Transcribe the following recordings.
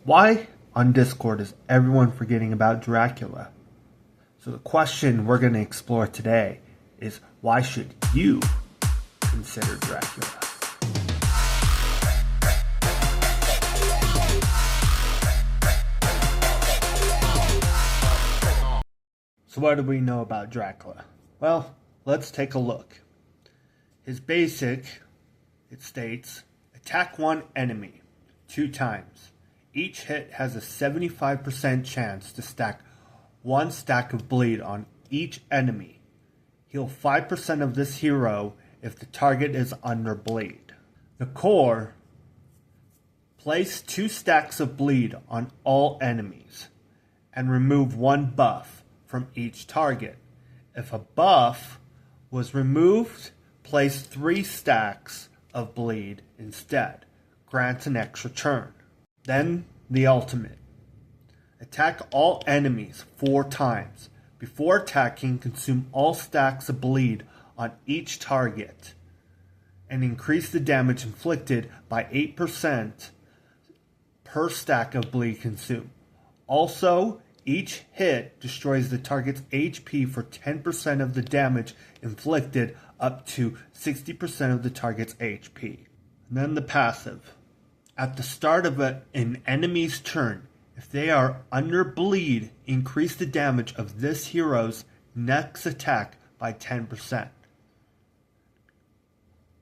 Why on Discord is everyone forgetting about Dracula? So the question we're going to explore today is, why should you consider Dracula? So what do we know about Dracula? Well, let's take a look. His basic, it states, attack one enemy 2 times. Each hit has a 75% chance to stack 1 stack of bleed on each enemy. Heal 5% of this hero if the target is under bleed. The core, place 2 stacks of bleed on all enemies and remove 1 buff from each target. If a buff was removed, place 3 stacks of bleed instead. Grants an extra turn. Then the ultimate. Attack all enemies 4 times. Before attacking, consume all stacks of bleed on each target and increase the damage inflicted by 8% per stack of bleed consumed. Also, each hit destroys the target's HP for 10% of the damage inflicted up to 60% of the target's HP. And then the passive. At the start of an enemy's turn, if they are under bleed, increase the damage of this hero's next attack by 10%.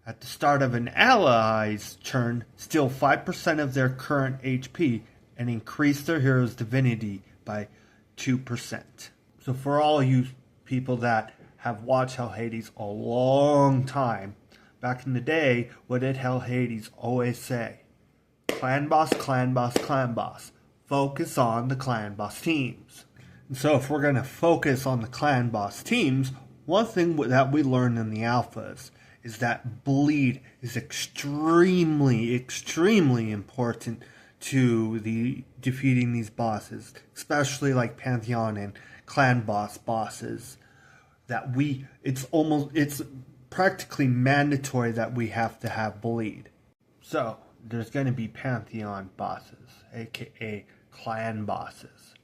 At the start of an ally's turn, steal 5% of their current HP and increase their hero's divinity by 2%. So for all you people that have watched Hell Hades a long time, back in the day, what did Hell Hades always say? Clan boss, clan boss, clan boss. Focus on the clan boss teams. And so if we're going to focus on the clan boss teams, one thing that we learned in the alphas is that bleed is extremely important to defeating these bosses, especially like Pantheon and clan bosses. It's practically mandatory that we have to have bleed. So there's going to be Pantheon bosses, aka clan bosses.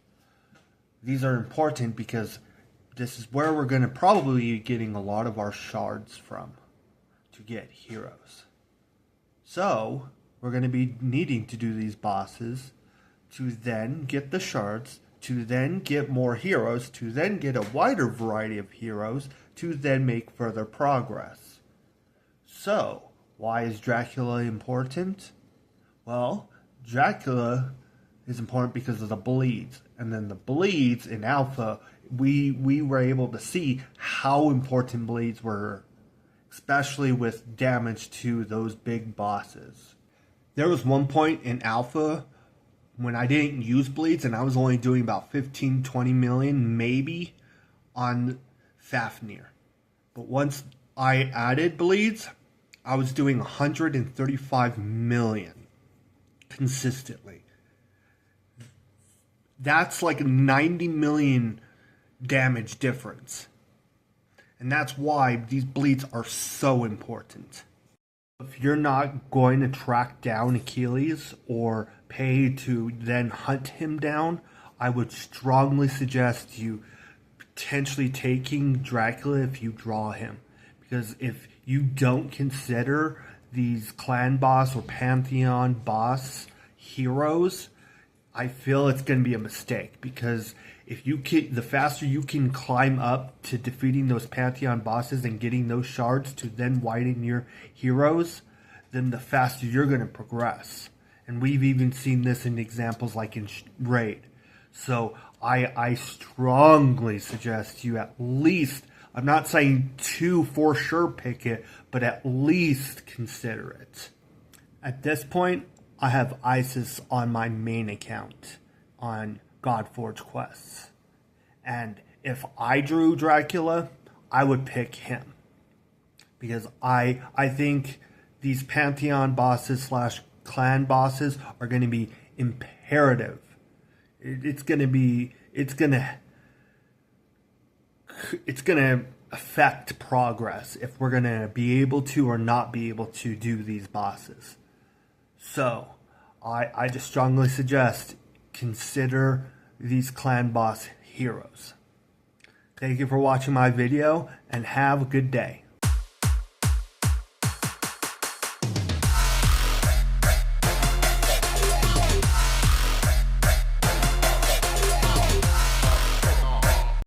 These are important because this is where we're going to probably be getting a lot of our shards from to get heroes. So we're going to be needing to do these bosses to then get the shards, to then get more heroes, to then get a wider variety of heroes, to then make further progress. So, why is Dracula important? Well, Dracula is important because of the bleeds. And then the bleeds in Alpha, we were able to see how important bleeds were, especially with damage to those big bosses. There was one point in Alpha when I didn't use bleeds and I was only doing about 15-20 million maybe on Fafnir. But once I added bleeds, I was doing 135 million consistently. That's like a 90 million damage difference. And that's why these bleeds are so important. If you're not going to track down Achilles or pay to then hunt him down, I would strongly suggest you potentially taking Dracula if you draw him. Because if you don't consider these clan boss or Pantheon boss heroes, I feel it's going to be a mistake. Because if the faster you can climb up to defeating those Pantheon bosses and getting those shards to then widen your heroes, then the faster you're going to progress. And we've even seen this in examples like in Raid. So I strongly suggest you at least, I'm not saying to for sure pick it, but at least consider it. At this point, I have Isis on my main account on Godforge Quests. And if I drew Dracula, I would pick him. Because I think these Pantheon bosses / clan bosses are going to be imperative. It's going to affect progress if we're going to be able to or not be able to do these bosses. So, I just strongly suggest consider these clan boss heroes. Thank you for watching my video and have a good day.